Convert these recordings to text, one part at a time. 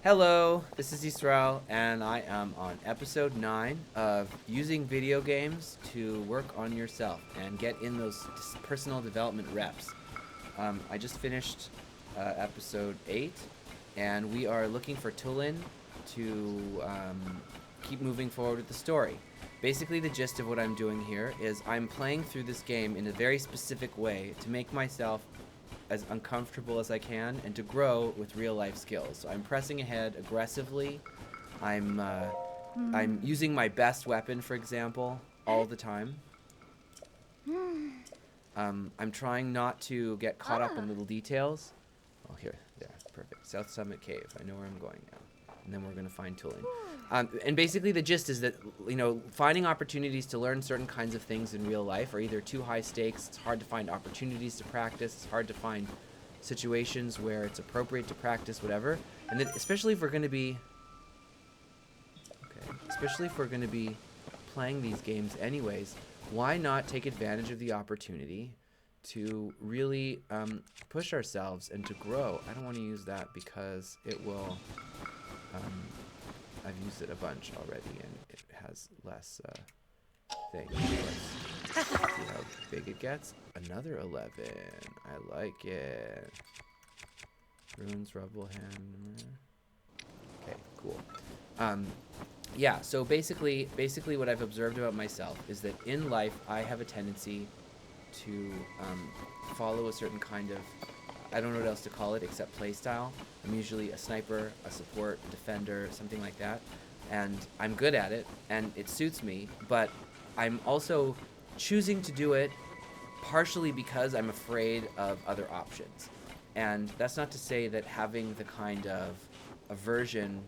Hello, this is Israel, and I am on episode 9 of using video games to work on yourself and get in those personal development reps. I just finished episode 8, and we are looking for Tulin to keep moving forward with the story. Basically, the gist of what I'm doing here is I'm playing through this game in a very specific way to make myself as uncomfortable as I can and to grow with real life skills. So I'm pressing ahead aggressively. I'm using my best weapon, for example, all the time. I'm trying not to get caught up in little details. Oh, here, there, perfect. South Summit Cave. I know where I'm going now. And then we're going to find Tulin. And basically the gist is that, finding opportunities to learn certain kinds of things in real life are either too high stakes, it's hard to find opportunities to practice, it's hard to find situations where it's appropriate to practice, whatever. And then especially if we're going to be playing these games anyways, why not take advantage of the opportunity to really push ourselves and to grow? I don't want to use that because it will... I've used it a bunch already, and it has less things. Let's see how big it gets. Another 11. I like it. Runes, rubble, hand. Okay, cool. Yeah. So basically, what I've observed about myself is that in life, I have a tendency to follow a certain kind of, I don't know what else to call it except play style. I'm usually a sniper, a support, a defender, something like that. And I'm good at it, and it suits me, but I'm also choosing to do it partially because I'm afraid of other options. And that's not to say that having the kind of aversion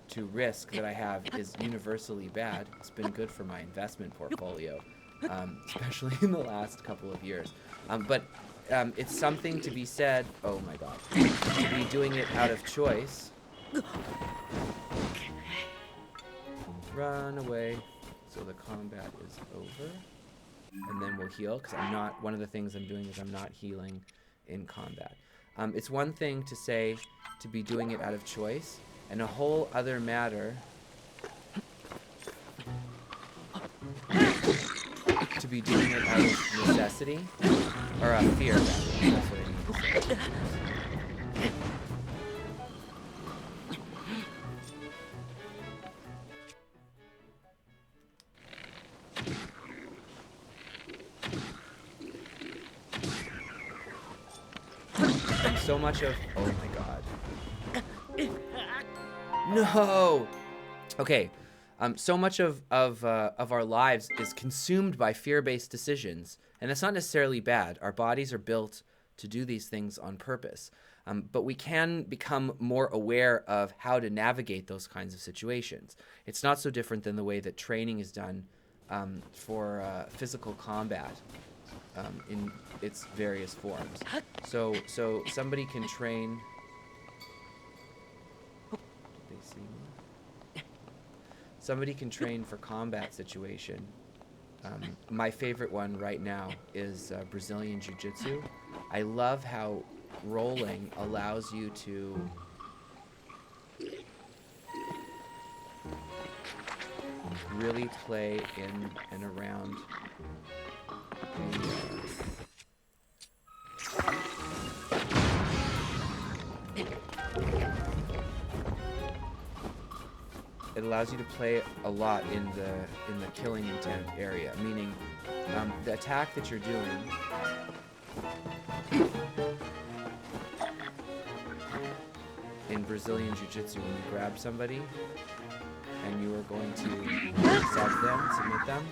to risk that I have is universally bad. It's been good for my investment portfolio, especially in the last couple of years. But it's something to be said, oh my god, to be doing it out of choice. Run away. So the combat is over. And then we'll heal, because one of the things I'm doing is I'm not healing in combat. It's one thing to say to be doing it out of choice, and a whole other matter to be doing it out of necessity, or fear, rather. That's what I mean to say. So much of, oh my god. No! Okay. So much of our lives is consumed by fear-based decisions, and that's not necessarily bad. Our bodies are built to do these things on purpose, but we can become more aware of how to navigate those kinds of situations. It's not so different than the way that training is done for physical combat in its various forms. So somebody can train. Did they see me? Somebody can train for combat situation. My favorite one right now is Brazilian Jiu-Jitsu. I love how rolling allows you to really play in and around it allows you to play a lot in the killing intent area, meaning the attack that you're doing in Brazilian Jiu-Jitsu, when you grab somebody and you are going to submit them,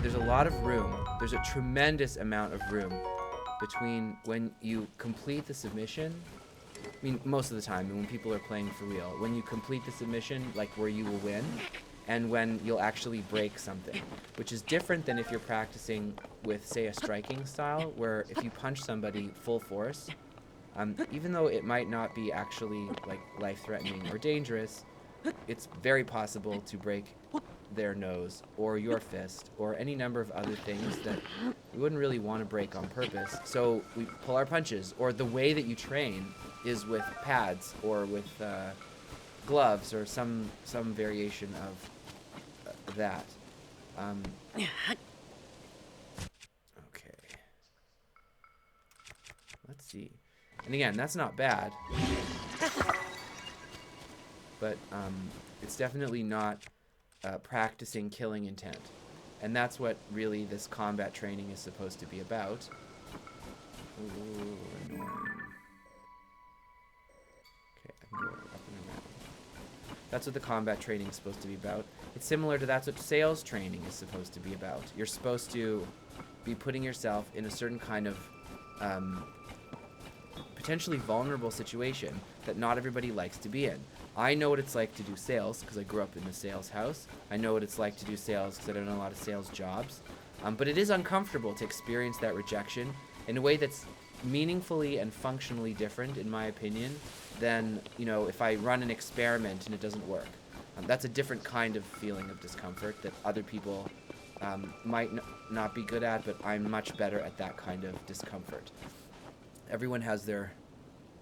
there's a lot of room. There's a tremendous amount of room between when you complete the submission. I mean, most of the time, when people are playing for real, when you complete the submission, like where you will win, and when you'll actually break something, which is different than if you're practicing with, say, a striking style, where if you punch somebody full force, even though it might not be actually like life-threatening or dangerous, it's very possible to break their nose or your fist or any number of other things that we wouldn't really want to break on purpose. So we pull our punches, or the way that you train is with pads or with gloves or some variation of that. Okay. Let's see. And again, that's not bad. But it's definitely not practicing killing intent. And that's what really this combat training is supposed to be about. Ooh, annoying. Okay, I can go up and around. That's what the combat training is supposed to be about. It's similar to that's what sales training is supposed to be about. You're supposed to be putting yourself in a certain kind of potentially vulnerable situation that not everybody likes to be in. I know what it's like to do sales because I grew up in a sales house. I know what it's like to do sales because I've done a lot of sales jobs. But it is uncomfortable to experience that rejection in a way that's meaningfully and functionally different, in my opinion, than, you know, if I run an experiment and it doesn't work. That's a different kind of feeling of discomfort that other people might not be good at, but I'm much better at that kind of discomfort. Everyone has their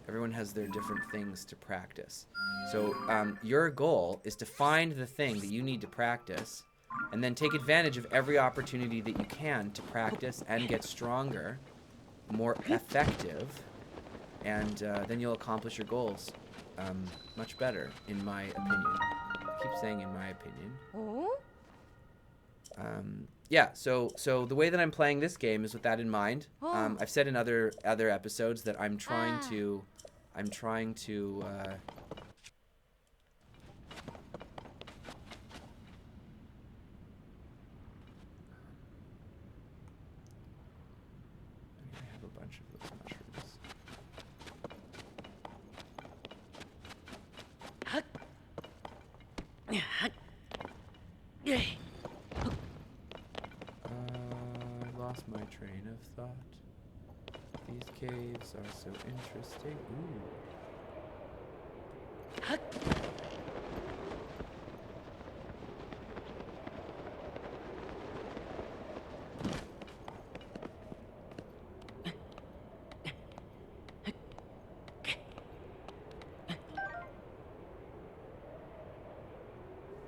different things to practice. So your goal is to find the thing that you need to practice and then take advantage of every opportunity that you can to practice and get stronger, more effective, and then you'll accomplish your goals much better, in my opinion. I keep saying in my opinion. Yeah, so the way that I'm playing this game is with that in mind. I've said in other episodes that I'm trying to I have a bunch of those mushrooms. I lost my train of thought. These caves are so interesting. Ooh.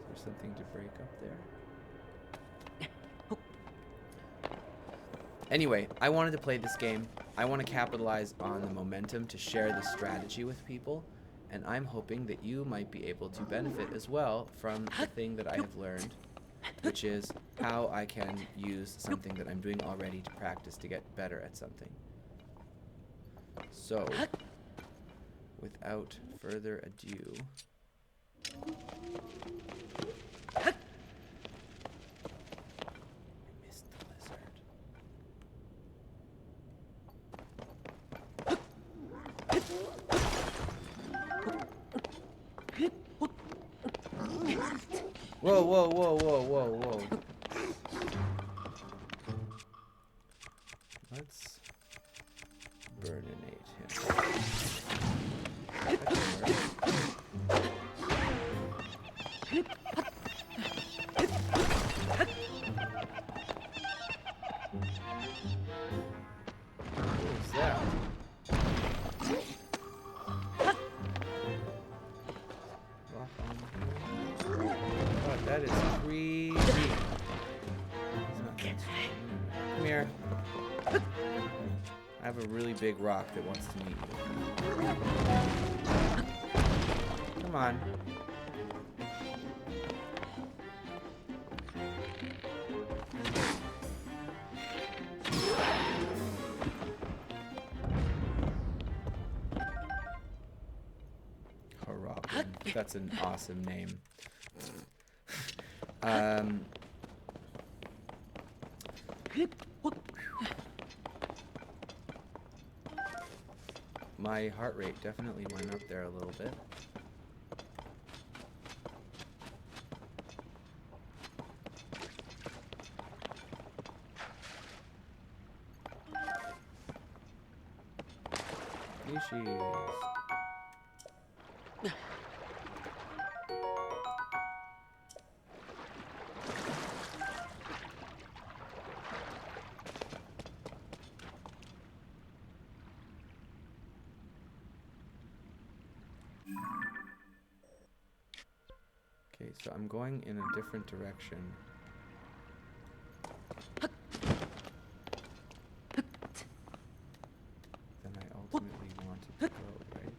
Is there something to break up there? Anyway, I wanted to play this game. I want to capitalize on the momentum to share this strategy with people, and I'm hoping that you might be able to benefit as well from the thing that I have learned, which is how I can use something that I'm doing already to practice to get better at something. So, without further ado, whoa, whoa, whoa, whoa, whoa, whoa. Let's burninate him. That can work. What was that? Oh, that is creepy. Come here. I have a really big rock that wants to meet you. Come on. Robin. That's an awesome name. My heart rate definitely went up there a little bit. Species. Okay, so I'm going in a different direction than I ultimately wanted to go, right?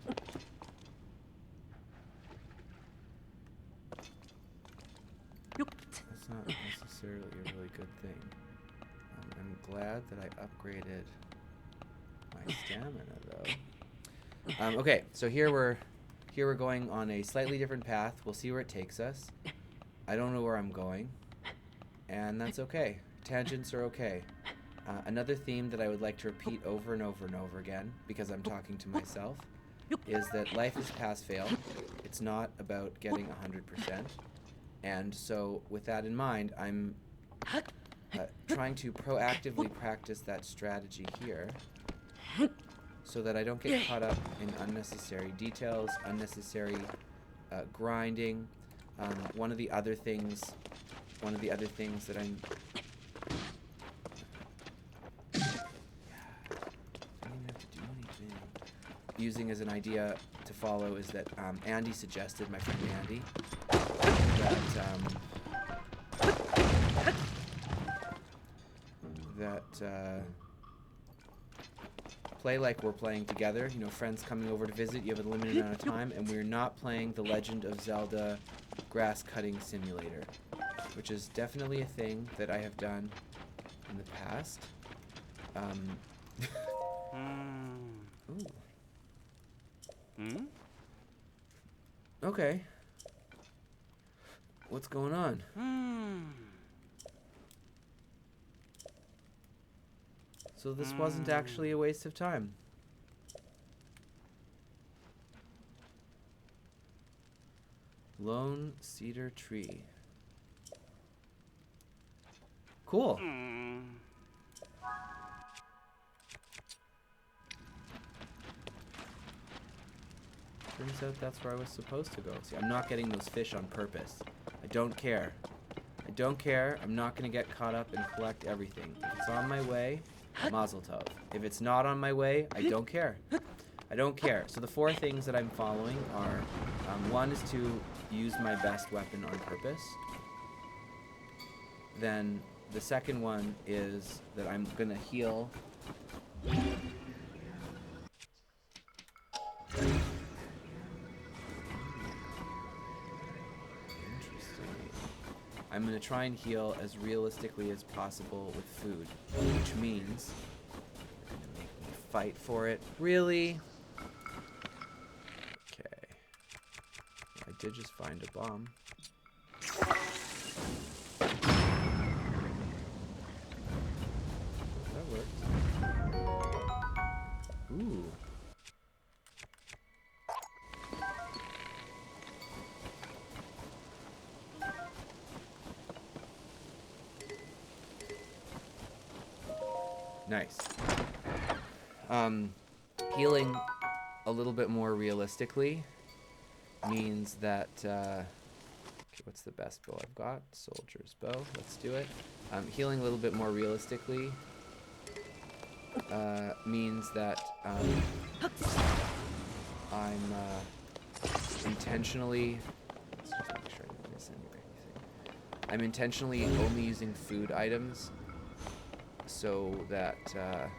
That's not necessarily a really good thing. I'm glad that I upgraded my stamina, though. Okay, so here we're going on a slightly different path. We'll see where it takes us. I don't know where I'm going, and that's okay. Tangents are okay. Another theme that I would like to repeat over and over and over again, because I'm talking to myself, is that life is pass-fail. It's not about getting 100%. And so with that in mind, I'm trying to proactively practice that strategy here so that I don't get caught up in unnecessary details, unnecessary grinding. One of the other things that I'm using as an idea to follow is that Andy suggested, my friend Andy, that play like we're playing together. You know, friends coming over to visit, you have a limited amount of time, and we're not playing The Legend of Zelda Grass Cutting Simulator, which is definitely a thing that I have done in the past. Ooh. Okay. What's going on? So this wasn't actually a waste of time. Lone cedar tree. Cool. Turns out that's where I was supposed to go. See, I'm not getting those fish on purpose. I don't care. I don't care. I'm not going to get caught up and collect everything. If it's on my way, mazel tov. If it's not on my way, I don't care. I don't care. So the 4 things that I'm following are, one is to use my best weapon on purpose. Then the second one is that I'm going to heal. I'm going to try and heal as realistically as possible with food, which means they're going to make me fight for it. Really? Okay. I did just find a bomb. That worked. Ooh. Nice. Healing a little bit more realistically means that, okay, what's the best bow I've got? Soldier's bow. Let's do it. Healing a little bit more realistically means that I'm intentionally, let's just make sure I don't miss anything. I'm intentionally only using food items so that I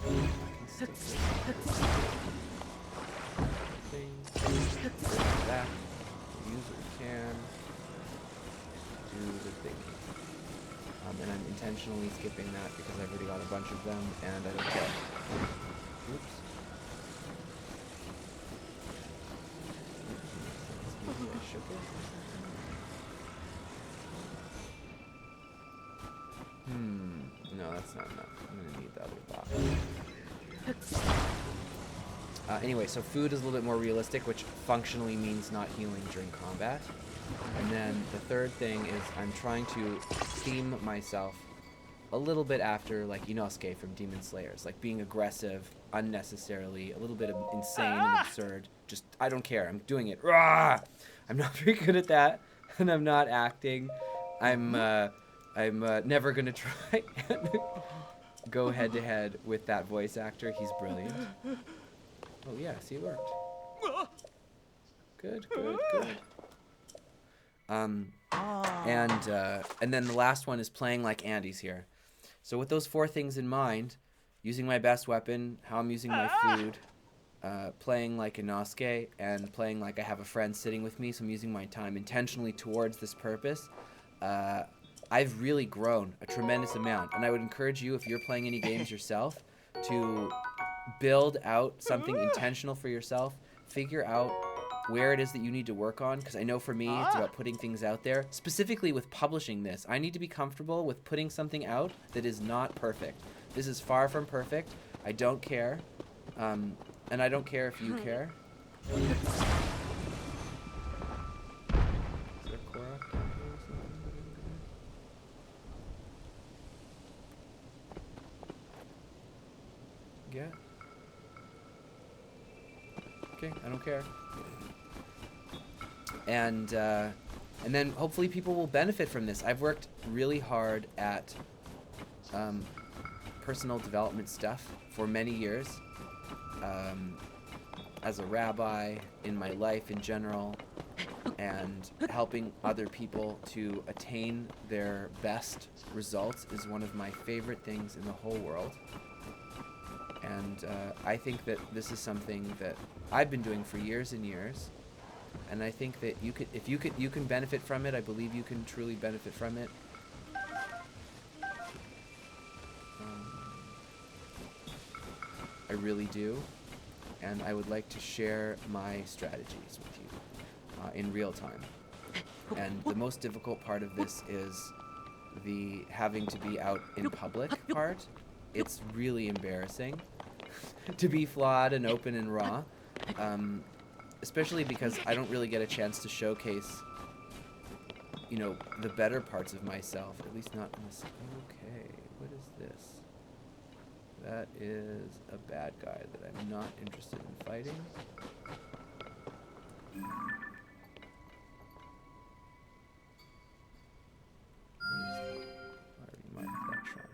can stick with that. Use what we can. Do the thing. And I'm intentionally skipping that because I've already got a bunch of them and I don't care. Oops. Maybe I shook it. No, that's not enough. I'm gonna need the other box. Anyway, so food is a little bit more realistic, which functionally means not healing during combat. And then the third thing is I'm trying to theme myself a little bit after, like, Inosuke from Demon Slayers. Like, being aggressive, unnecessarily, a little bit of insane and absurd. Just, I don't care. I'm doing it. Rah! I'm not very good at that, and I'm not acting. I'm never gonna try and go head-to-head with that voice actor. He's brilliant. Oh, yeah, see, it worked. Good, good, good. And then the last one is playing like Andy's here. So with those 4 things in mind, using my best weapon, how I'm using my food, playing like Inosuke, and playing like I have a friend sitting with me, so I'm using my time intentionally towards this purpose, I've really grown a tremendous amount. And I would encourage you, if you're playing any games yourself, to build out something intentional for yourself. Figure out where it is that you need to work on, because I know for me it's about putting things out there. Specifically with publishing this, I need to be comfortable with putting something out that is not perfect. This is far from perfect. I don't care, and I don't care if you care. Is there a Korok down here or something? Yeah. Okay, I don't care. And then hopefully people will benefit from this. I've worked really hard at personal development stuff for many years, as a rabbi, in my life in general, and helping other people to attain their best results is one of my favorite things in the whole world. And I think that this is something that I've been doing for years and years. And I think that you can benefit from it. I believe you can truly benefit from it. I really do. And I would like to share my strategies with you in real time. And the most difficult part of this is the having to be out in public part. It's really embarrassing to be flawed and open and raw. Especially because I don't really get a chance to showcase, you know, the better parts of myself. At least not in this. Okay, what is this? That is a bad guy that I'm not interested in fighting. What is that? I already marked that shrine.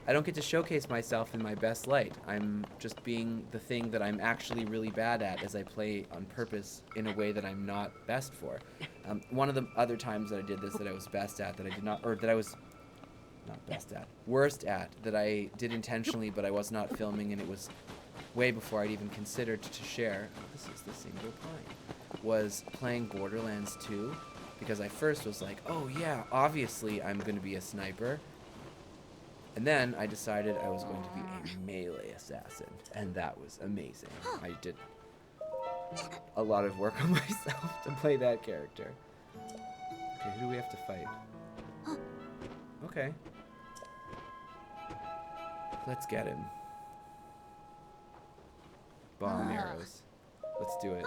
I don't get to showcase myself in my best light. I'm just being the thing that I'm actually really bad at as I play on purpose in a way that I'm not best for. One of the other times that I did this that I was best at, that I did not, or that I was not best at, worst at, that I did intentionally but I was not filming, and it was way before I'd even considered to share, this is the single pine, was playing Borderlands 2. Because I first was like, oh yeah, obviously I'm going to be a sniper. And then I decided I was going to be a melee assassin. And that was amazing. I did a lot of work on myself to play that character. Okay, who do we have to fight? Okay. Let's get him. Bomb arrows. Let's do it.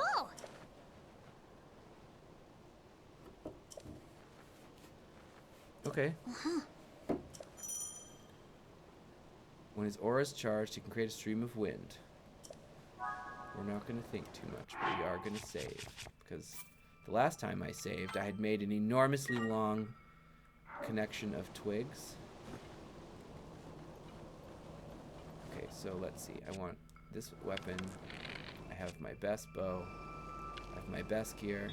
Okay. When his aura is charged, he can create a stream of wind. We're not going to think too much, but we are going to save. Because the last time I saved, I had made an enormously long connection of twigs. Okay, so let's see. I want this weapon. I have my best bow. I have my best gear.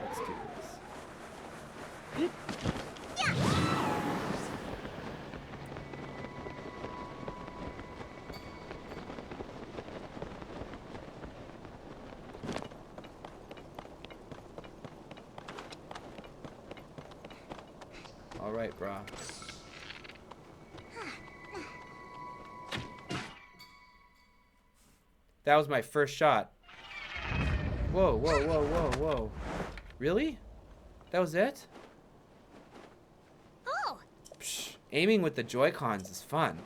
Let's do this. All right, brah. That was my first shot. Whoa, whoa, whoa, whoa, whoa. Really? That was it? Psh, aiming with the Joy-Cons is fun.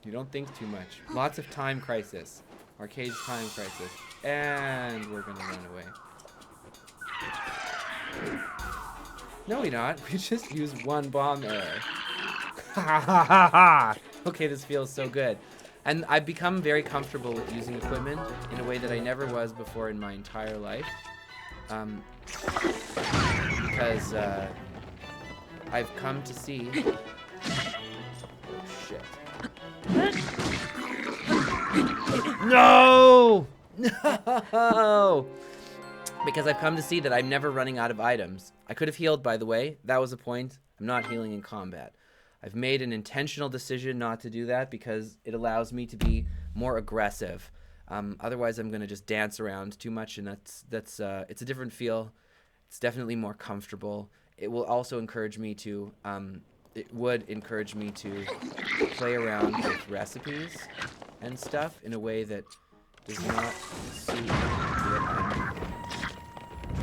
You don't think too much. Lots of time crisis. Arcade time crisis. And we're gonna run away. No, we're not. We just used one bomb arrow. Ha ha ha ha! Okay, this feels so good. And I've become very comfortable with using equipment in a way that I never was before in my entire life. because I've come to see. Oh shit! No! No! Because I've come to see that I'm never running out of items. I could have healed, by the way. That was the point. I'm not healing in combat. I've made an intentional decision not to do that because it allows me to be more aggressive. Otherwise, I'm going to just dance around too much, and it's a different feel. It's definitely more comfortable. It will also encourage me to, it would encourage me to play around with recipes and stuff in a way that does not suit what I'm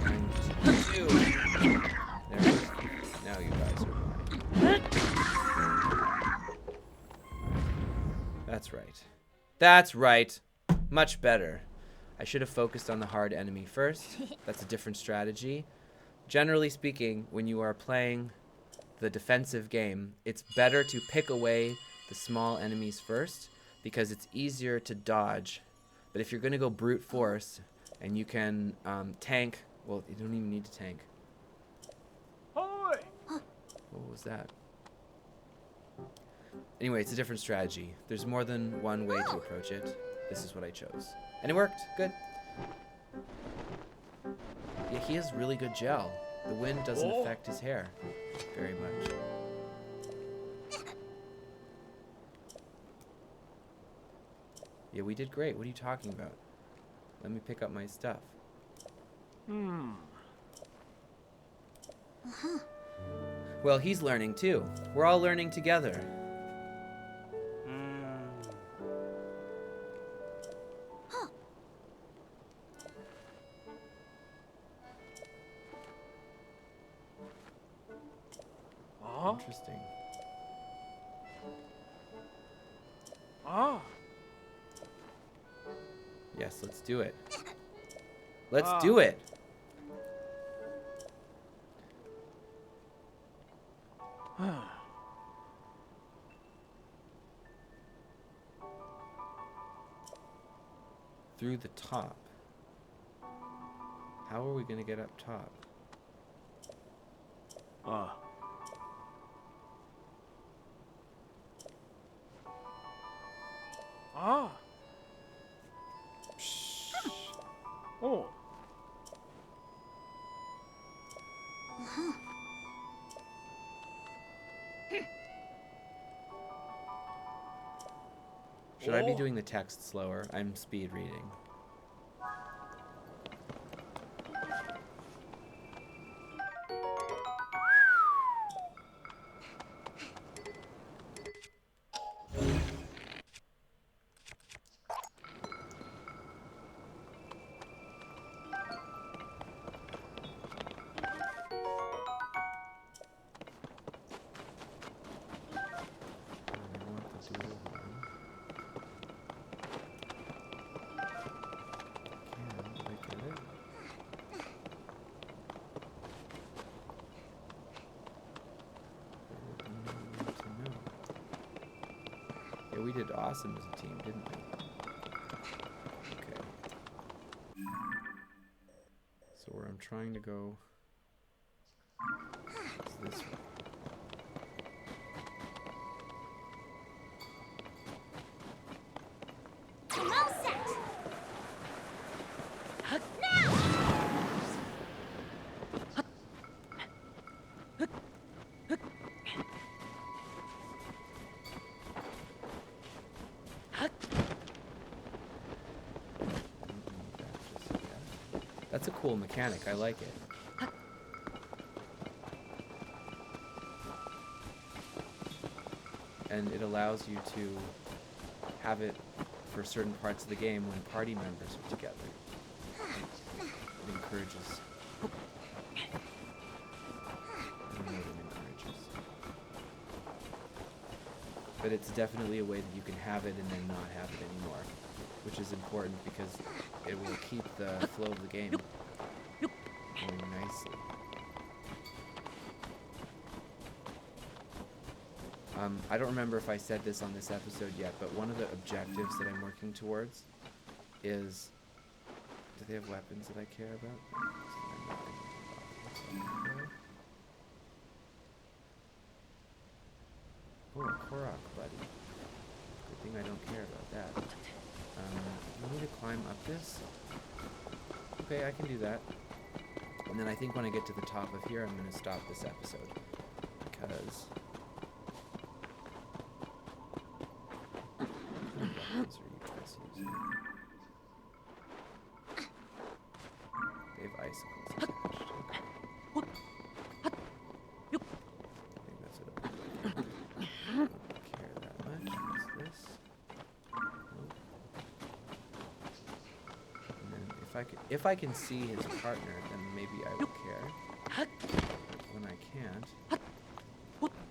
trying to do. There it is. Now you guys are mine. That's right. That's right. Much better. I should have focused on the hard enemy first. That's a different strategy. Generally speaking, when you are playing the defensive game, it's better to pick away the small enemies first because it's easier to dodge. But if you're going to go brute force and you can tank, well, you don't even need to tank. What was that? Anyway, it's a different strategy. There's more than one way to approach it. This is what I chose. And it worked. Good. Yeah, he has really good gel. The wind doesn't affect his hair very much. Yeah, we did great. What are you talking about? Let me pick up my stuff. Well, he's learning too. We're all learning together. Interesting. Yes, let's do it. Let's do it. Through the top. How are we going to get up top? Should I be doing the text slower? I'm speed reading. Yeah, we did awesome as a team, didn't we? Okay. So where I'm trying to go is this way. That's a cool mechanic. I like it. And it allows you to have it for certain parts of the game when party members are together. It encourages. I don't know what it encourages. But it's definitely a way that you can have it and then not have it anymore. Which is important because it will keep the flow of the game going nicely. I don't remember if I said this on this episode yet, but one of the objectives that I'm working towards is... Do they have weapons that I care about? Korok buddy. Good thing I don't care about that. You need to climb up this? Okay, I can do that. And then I think when I get to the top of here, I'm going to stop this episode. Because... what weapons are you guys using? They have icicles attached. Okay. I think that's what it looks like. I don't care that much. What's this? Nope. And then if I can see his partner, then maybe I will care. But when I can't,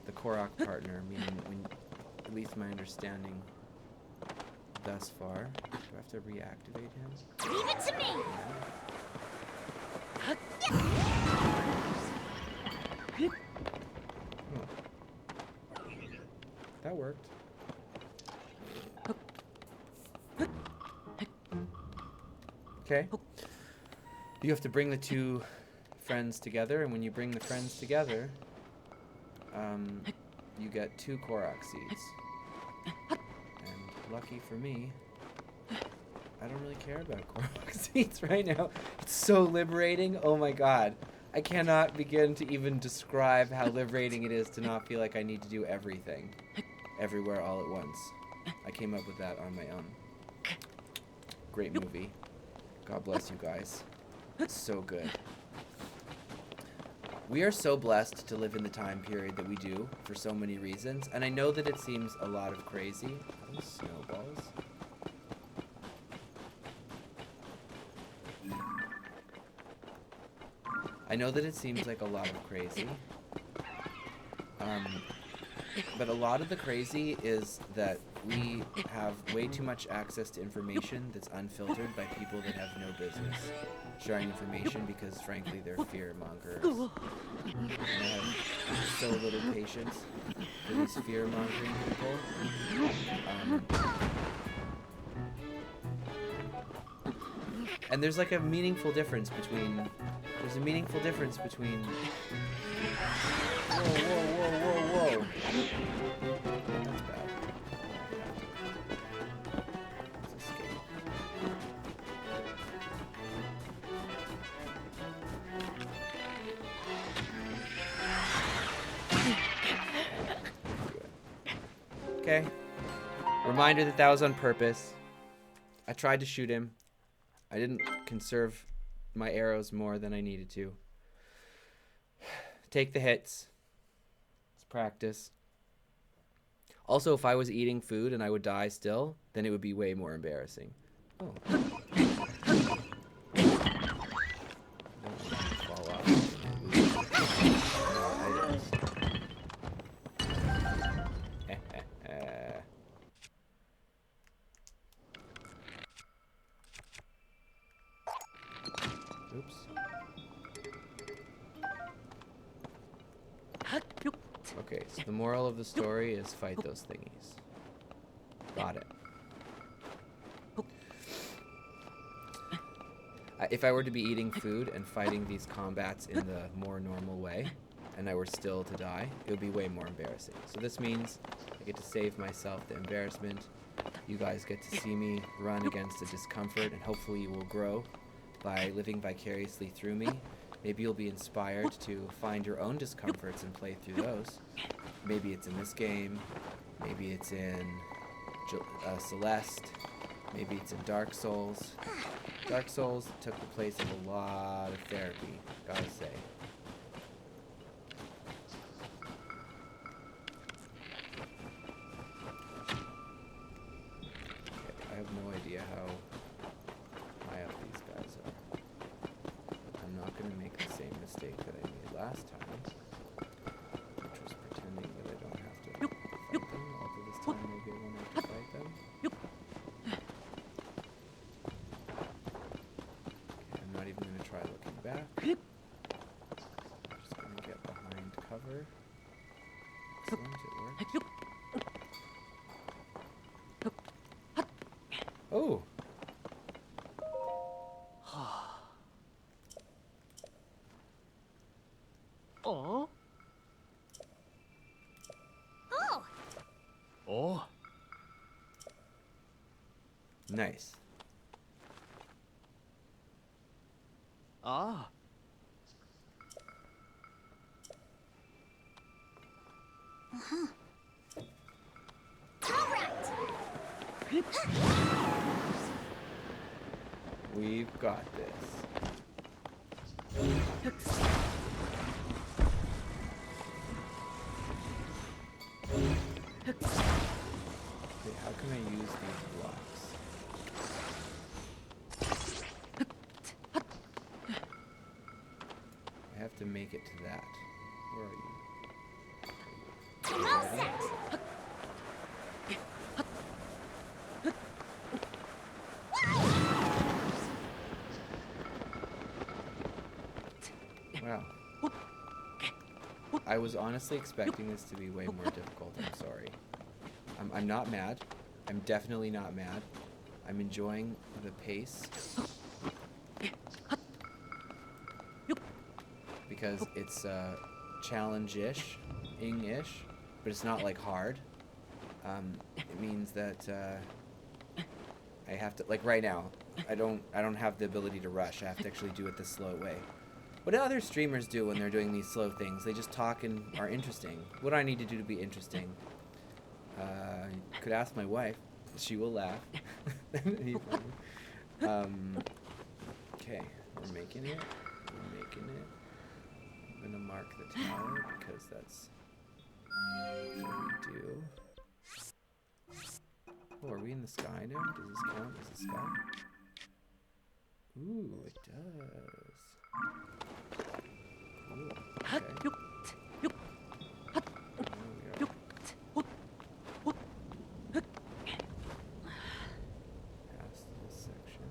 the Korok partner, meaning at least my understanding thus far, do I have to reactivate him? Leave it to me. Oh. That worked. Okay. You have to bring the two friends together, and when you bring the friends together, you get 2 Korok seeds. And lucky for me, I don't really care about Korok seeds right now. It's so liberating. Oh my god. I cannot begin to even describe how liberating it is to not feel like I need to do everything, everywhere, all at once. I came up with that on my own. Great movie. God bless you guys. It's so good. We are so blessed to live in the time period that we do for so many reasons, and I know that it seems a lot of crazy. Are those snowballs? I know that it seems like a lot of crazy, but a lot of the crazy is that we have way too much access to information that's unfiltered by people that have no business sharing information because, frankly, they're fear-mongers. And I have so little patience for these fear-mongering people. And there's like a meaningful difference between... There's a meaningful difference between... Whoa, whoa, whoa, whoa, whoa. That's bad. Let's escape. Okay. Reminder that that was on purpose. I tried to shoot him. I didn't conserve my arrows more than I needed to. Take the hits. It's practice. Also, if I was eating food and I would die still, then it would be way more embarrassing. Oh. Fall off. Oops. Okay, so the moral of the story is fight those thingies. Got it. If I were to be eating food and fighting these combats in the more normal way, and I were still to die, it would be way more embarrassing. So this means I get to save myself the embarrassment. You guys get to see me run against the discomfort, and hopefully you will grow by living vicariously through me. Maybe you'll be inspired to find your own discomforts and play through those. Maybe it's in this game. Maybe it's in Celeste. Maybe it's in Dark Souls. Dark Souls took the place of a lot of therapy, gotta say. Okay, I have no idea how high up these guys are. I'm not going to make the same mistake that I made last time, which was pretending that I don't have to fight them, although this time maybe I won't have to fight them. Okay, I'm not even going to try looking back. I'm just going to get behind cover. Excellent, it worked. Oh! Oh. Oh. Nice. Ah. All right. We've got this. Okay, how can I use these blocks? I have to make it to that. Where are you? All set. Wow. I was honestly expecting this to be way more difficult. I'm sorry. I'm not mad. I'm definitely not mad. I'm enjoying the pace. Because it's challenge-ish, but it's not like hard. It means that I have to, like right now, I don't have the ability to rush. I have to actually do it the slow way. What do other streamers do when they're doing these slow things? They just talk and are interesting. What do I need to do to be interesting? Could ask my wife. She will laugh. Okay, we're making it. We're making it. I'm gonna mark the tower because that's what we do. Oh, are we in the sky now? Does this count as the sky? Ooh, it does. Cool. Okay. There we are. Past this section.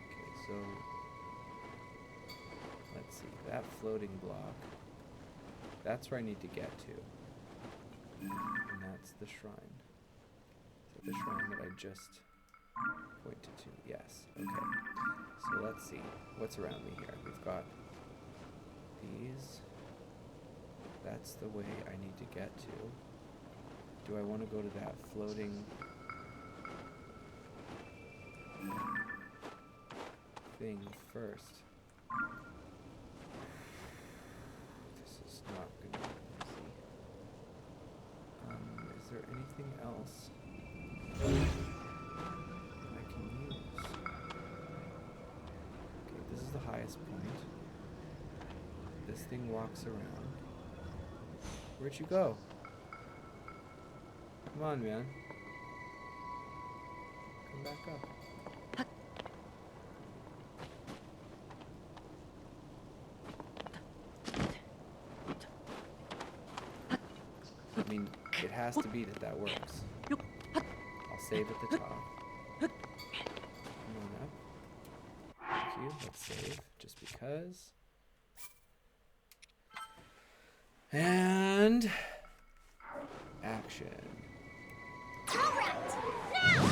Okay, so let's see. That floating block. That's where I need to get to. And that's the shrine. Is that the shrine that I just pointed to? Yes. Okay. So let's see. What's around me here? We've got these. That's the way I need to get to. Do I want to go to that floating thing first? This is not going to be easy. Is there anything else I can use? Okay, this is the highest point. This thing walks around. Where'd you go? Come on, man. Come back up. I mean, it has to be that works. I'll save at the top. Come on up. Thank you. Let's save, just because. And action. All right. Now.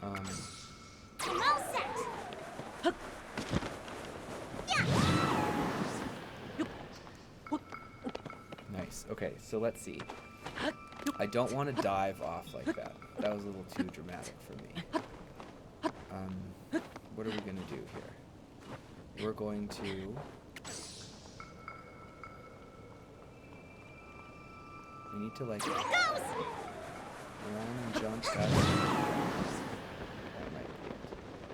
All set. Nice. Okay, so let's see. I don't want to dive off like that. That was a little too dramatic for me. What are we going to do here? We're going to... We need to, like, Here it goes. run and jump. That might be it.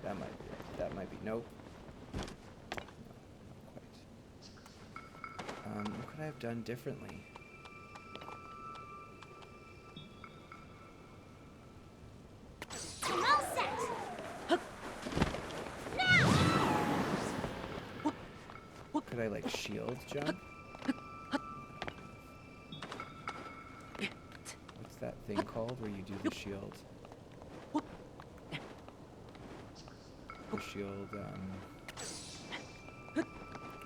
That might be it. That might be... Nope. No, not quite. What could I have done differently? All set. Now. Could I, like, shield jump? What's that thing called where you do the shield? The shield,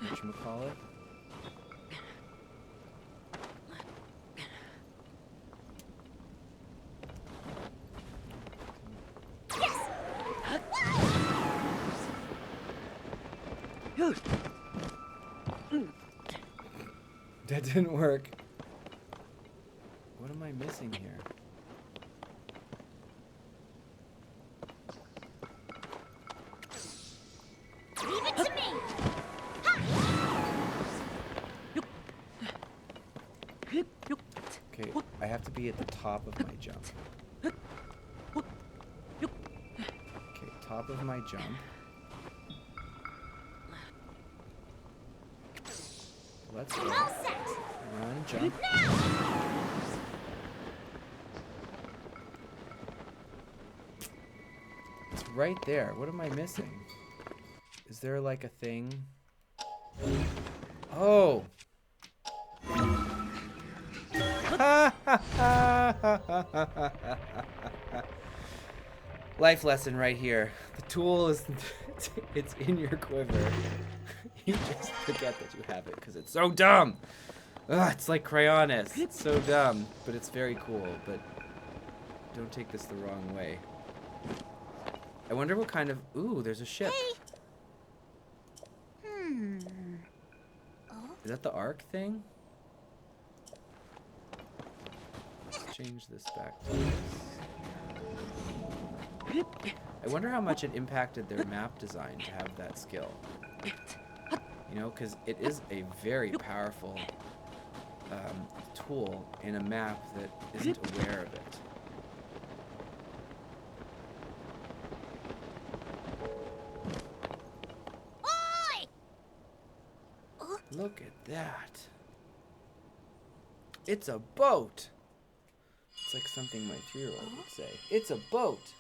whatchamacallit? That didn't work. What am I missing here? Leave it to me. Okay, I have to be at the top of my jump. Okay, top of my jump. Let's go. All set. Run, jump. It's right there. What am I missing? Is there like a thing? Oh! Life lesson right here. The tool is it's in your quiver. You just forget that you have it because it's so dumb. Ugh, it's like Cryonis. It's so dumb, but it's very cool. But don't take this the wrong way. I wonder what kind of... Ooh, there's a ship. Hmm. Is that the arc thing? Let's change this back to this. I wonder how much it impacted their map design to have that skill. You know, because it is a very powerful tool in a map that isn't aware of it. Oi! Look at that. It's a boat. It's like something my 3-year-old would say. It's a boat.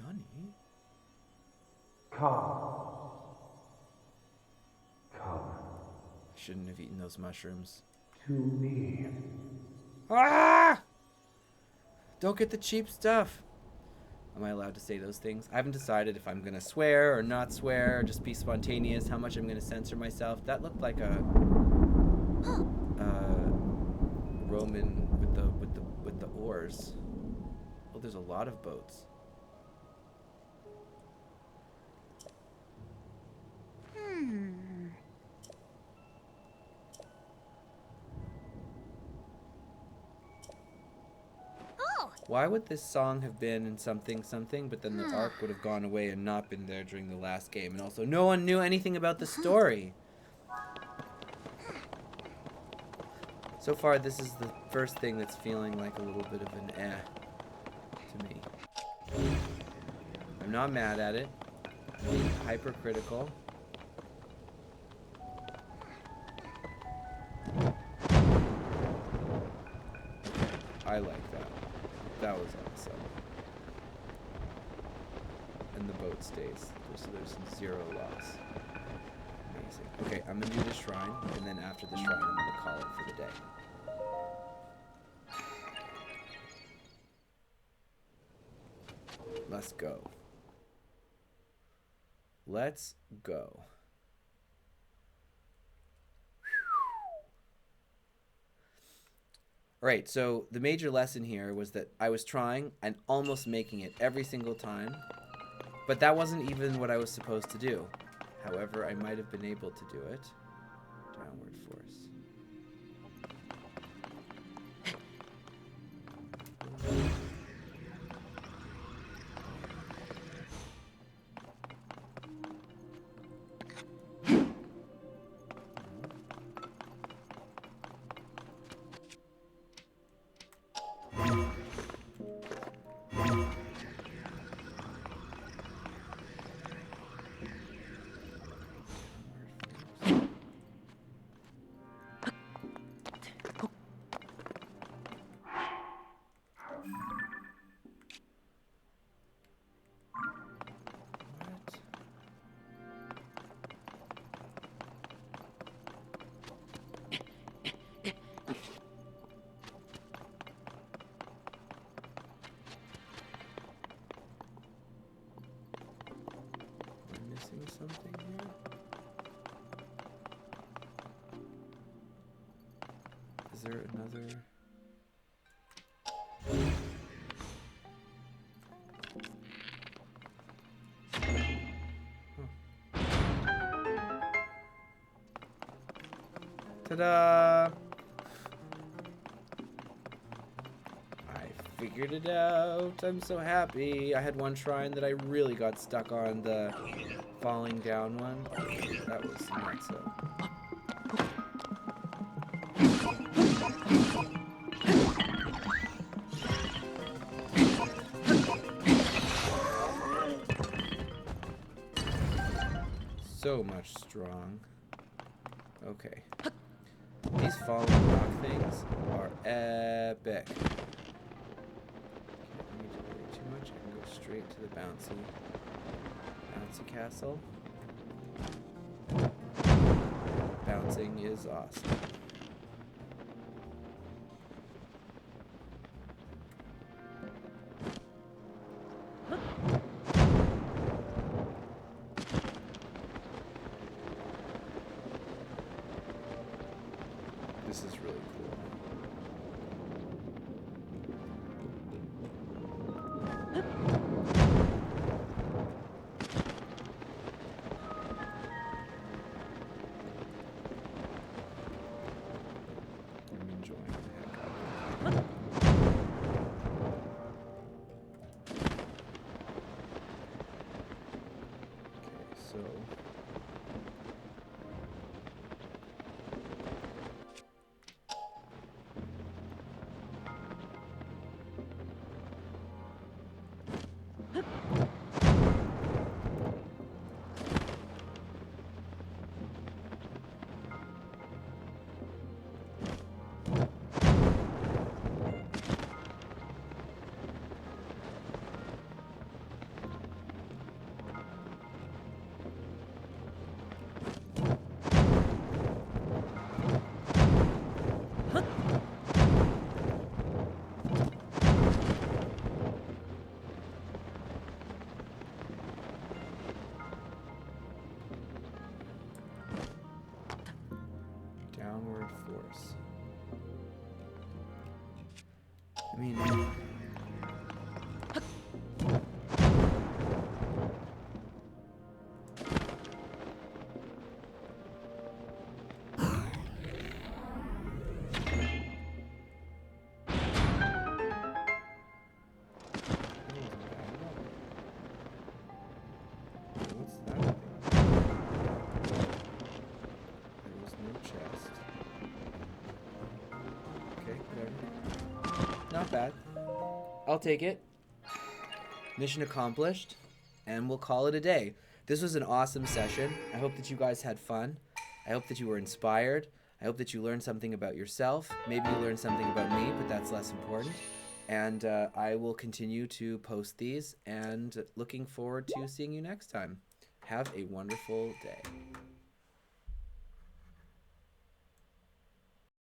Nani? Come. Come I shouldn't have eaten those mushrooms. to me. Ah! Don't get the cheap stuff. Am I allowed to say those things? I haven't decided if I'm going to swear or not swear, or just be spontaneous, how much I'm going to censor myself. That looked like a Roman with the oars. Oh, there's a lot of boats. Why would this song have been in something, but then the arc would have gone away and not been there during the last game? And also, no one knew anything about the story. So far, this is the first thing that's feeling like a little bit of an to me. I'm not mad at it. I'm being hypercritical. I like that. That was awesome. And the boat stays. So there's 0 loss. Amazing. Okay, I'm gonna do the shrine, and then after the shrine, I'm gonna call it for the day. Let's go. Let's go. Alright, so the major lesson here was that I was trying and almost making it every single time, but that wasn't even what I was supposed to do. However, I might have been able to do it. Downward force. Something here? Is there another? Ta-da! I figured it out. I'm so happy. I had one shrine that I really got stuck on, the falling down one. That was nutso. So much strong. Okay. These falling rock things are epic. Can't need to worry too much. I can go straight to the bouncy castle. Bouncing is awesome. This is really cool. I'm enjoying the heck out of it. Okay, so downward force. I mean, what's that thing? There was no chest. Okay, whatever. Not bad. I'll take it. Mission accomplished. And we'll call it a day. This was an awesome session. I hope that you guys had fun. I hope that you were inspired. I hope that you learned something about yourself. Maybe you learned something about me, but that's less important. And I will continue to post these, and looking forward to seeing you next time. Have a wonderful day.